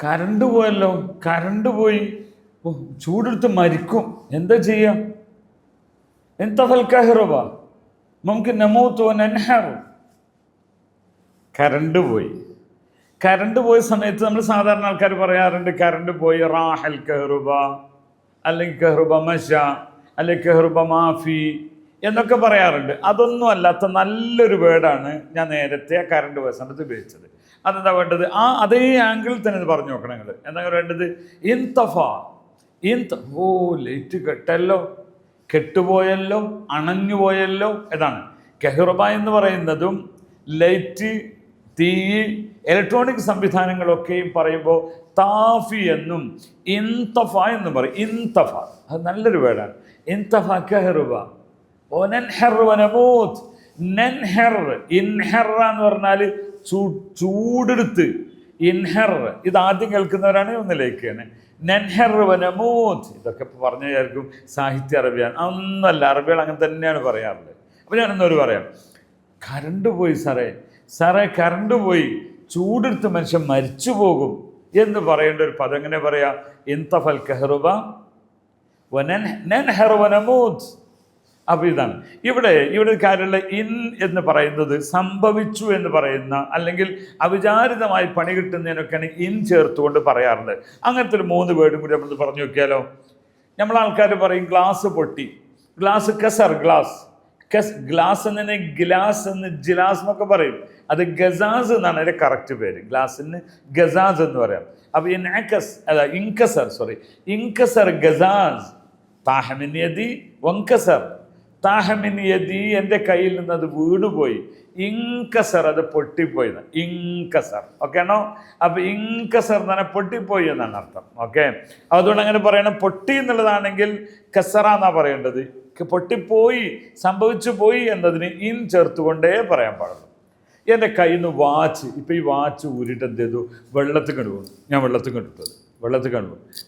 Current പോയല്ലോ, current പോയി, ചൂടെടുത്ത് മരിക്കും, എന്താ ചെയ്യാം? انطفى الكهرباء ممكن نموت وننحر. കറണ്ട് പോയി. കറണ്ട് പോയ സമയത്ത് നമ്മൾ സാധാരണ ആൾക്കാർ പറയാറുണ്ട്, കറണ്ട് പോയി റാഹൽ കഹ്റുബ, അല്ലെങ്കിൽ കഹ്റുബ മഷ, അല്ലെങ്കിൽ കഹ്റുബ മാഫി എന്നൊക്കെ പറയാറുണ്ട്. അതൊന്നും അല്ലാത്ത നല്ലൊരു വേർഡാണ് ഞാൻ നേരത്തെ ആ കറണ്ട് പോയ സമയത്ത് ഉപയോഗിച്ചത്. അതെന്താ വേണ്ടത്? അതേ ആംഗിളിൽ തന്നെ ഇത് പറഞ്ഞു നോക്കണം നിങ്ങൾ. എന്താ വേണ്ടത്? ഇൻതഫ. ഓ ലൈറ്റ് കെട്ടല്ലോ, കെട്ടുപോയല്ലോ, അണഞ്ഞു പോയല്ലോ. ഇതാണ് കഹ്റുബ എന്ന് പറയുന്നതും ലൈറ്റ്, തീ, ഇലക്ട്രോണിക് സംവിധാനങ്ങളൊക്കെയും പറയുമ്പോൾ താഫി എന്നും ഇൻതഫ എന്നും പറയും. ഇൻതഫ അത് നല്ലൊരു വേർഡാണ്. ഇൻതഫ കഹ്റുബ ഓനൻഹർ വനമൂത്ത്. നൻഹർ, ഇൻഹർ എന്ന് പറഞ്ഞാൽ ചൂടെടുത്ത്. ഇൻഹർ ഇത് ആദ്യം കേൾക്കുന്നവരാണ് ഒന്നിലേക്കാണ്. നൻഹർ വനമൂത്ത് ഇതൊക്കെ പറഞ്ഞു വിചാരിക്കും സാഹിത്യ അറബിയാണ്. ഒന്നല്ല, അറബികൾ അങ്ങനെ തന്നെയാണ് പറയാറുള്ളത്. അപ്പോൾ ഞാനെന്നൊരു പറയാം, കറണ്ട് പോയി സാറേ കറണ്ട് പോയി, ചൂടെടുത്ത് മനുഷ്യൻ മരിച്ചു പോകും എന്ന് പറയേണ്ട ഒരു പദം എങ്ങനെ പറയാ? ഇൻതഫൽ കഹ്റുബ വനൻഹർ വനമൂത്ത്. അപ്പോൾ ഇതാണ് ഇവിടെ ഒരു കാര്യമുള്ള. ഇൻ എന്ന് പറയുന്നത് സംഭവിച്ചു എന്ന് പറയുന്ന, അല്ലെങ്കിൽ അവിചാരിതമായി പണി കിട്ടുന്നതിനൊക്കെയാണ് ഇൻ ചേർത്തുകൊണ്ട് പറയാറുണ്ട്. അങ്ങനത്തെ ഒരു 3 വേർഡും കൂടി നമ്മൾ പറഞ്ഞു നോക്കിയാലോ? നമ്മൾ ആൾക്കാർ പറയും ഗ്ലാസ് പൊട്ടി, ഗ്ലാസ് കസർ, ഗ്ലാസ് എന്നതിനെ ഗ്ലാസ് എന്ന് ജിലാസ് എന്നൊക്കെ പറയും. അത് ഗസാസ് എന്നാണ് അതിൻ്റെ കറക്റ്റ് പേര്. ഗ്ലാസിന് ഗസാസ് എന്ന് പറയാം. അപ്പോൾ ഇൻകസർ ഗസാസ്, താഹമിൻ യദി വൻകസർ. താഹമിൻ യദി എൻ്റെ കയ്യിൽ നിന്ന് അത് വീണുപോയി. ഇൻകസർ അത് പൊട്ടിപ്പോയി. ഇൻകസർ ഓക്കെ ആണോ? അപ്പോൾ ഇൻകസർ എന്ന് പറഞ്ഞാൽ പൊട്ടിപ്പോയി എന്നാണ് അർത്ഥം. ഓക്കെ, അതുകൊണ്ട് അങ്ങനെ പറയണം. പൊട്ടി എന്നുള്ളതാണെങ്കിൽ കസറ എന്നാണ് പറയേണ്ടത്. പൊട്ടിപ്പോയി, സംഭവിച്ചു പോയി എന്നതിന് ഇൻ ചേർത്തുകൊണ്ടേ പറയാൻ പാടുള്ളൂ. എൻ്റെ കയ്യിൽ നിന്ന് വാച്ച്, ഇപ്പോൾ ഈ വാച്ച് ഊരിട്ട് എന്ത് ചെയ്തു? വെള്ളത്തിൽ കണ്ടുപോകും. ഞാൻ വെള്ളത്തിൽ കണ്ടിട്ടത്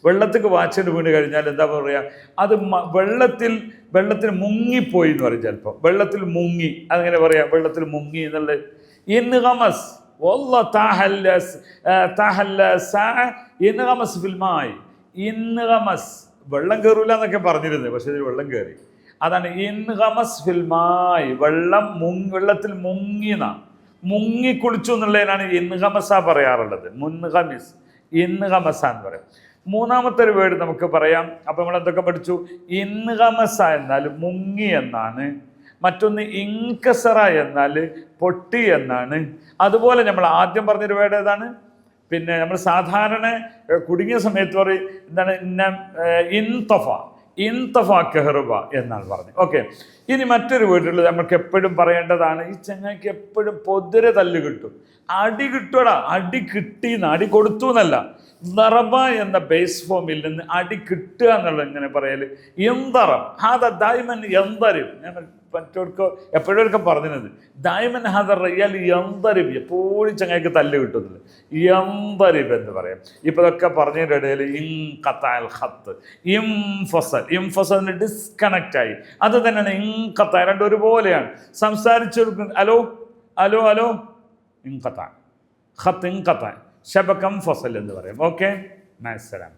വെള്ളത്തിൽ വാച്ചിട്ട് വീണ് കഴിഞ്ഞാൽ എന്താ പറയുക? അത് വെള്ളത്തിൽ മുങ്ങിപ്പോയി എന്ന് പറയും. ചിലപ്പോൾ വെള്ളത്തിൽ മുങ്ങി, അതങ്ങനെ പറയാം, വെള്ളത്തിൽ മുങ്ങി എന്നുള്ളത്. ഇൻഗമസ് വെള്ളം കയറൂല എന്നൊക്കെ പറഞ്ഞിരുന്നത്, പക്ഷെ ഇതിൽ വെള്ളം കയറി. അതാണ് ഇൻഗമസ് ഫിൽമായി, വെള്ളത്തിൽ മുങ്ങിക്കുളിച്ചു എന്നുള്ളതിനാണ് ഇൻഗമസ പറയാറുള്ളത്. മുൻഗമിസ്, ഇൻഗമസ എന്ന് പറയും. 3ാമത്തെ ഒരു വേർഡ് നമുക്ക് പറയാം. അപ്പോൾ നമ്മൾ എന്തൊക്കെ പഠിച്ചു? ഇൻഗമസ എന്നാൽ മുങ്ങി എന്നാണ്. മറ്റൊന്ന് ഇൻകസറ എന്നാൽ പൊട്ടി എന്നാണ്. അതുപോലെ നമ്മൾ ആദ്യം പറഞ്ഞൊരു വേർഡ് ഏതാണ്? പിന്നെ നമ്മൾ സാധാരണ കുടുങ്ങിയ സമയത്ത് പറയും എന്താണ്? ഇൻതഫ കഹ്റുബ എന്നാണ് പറഞ്ഞത്. ഓക്കെ, ഇനി മറ്റൊരു വീട്ടിലുള്ളത് നമുക്ക് എപ്പോഴും പറയേണ്ടതാണ്. ഈ ചങ്ങായിക്ക് എപ്പോഴും പൊതുരെ തല്ല് കിട്ടും, അടി കിട്ടുവടാ. അടി കിട്ടിയെന്ന്, അടി കൊടുത്തു എന്നല്ല, ദറബ എന്ന ബേസ് ഫോമിൽ നിന്ന് അടി കിട്ടുക എന്നുള്ളത് ഇങ്ങനെ പറയൽ. എന്തറം ഹാദ ദായിമൻ എന്തരും. ഞാൻ എപ്പോഴൊക്കെ പറഞ്ഞത് ദായിമൻ ഹാദ റയ്യാൽ എന്തരും. എപ്പോഴും ചങ്ങായിക്ക് തല്ല് കിട്ടുന്നില്ല, എന്തരിബ് എന്ന് പറയാം. ഇപ്പോൾ ഇതൊക്കെ പറഞ്ഞതിൻ്റെ ഇടയിൽ ഇൻഖതഅൽ ഖത്ത്, ഇംഫസലിന് ഡിസ്കണക്റ്റ് ആയി. അത് തന്നെയാണ് ഇൻഖത. രണ്ടും ഒരുപോലെയാണ്. സംസാരിച്ചു ഹലോ ഹലോ ഹലോ ഇൻഖത, ഖത്ത് ഇൻഖത, ശബകം ഫസൽ എന്ന് പറയും. ഓക്കെ, മഅസ്സലാം.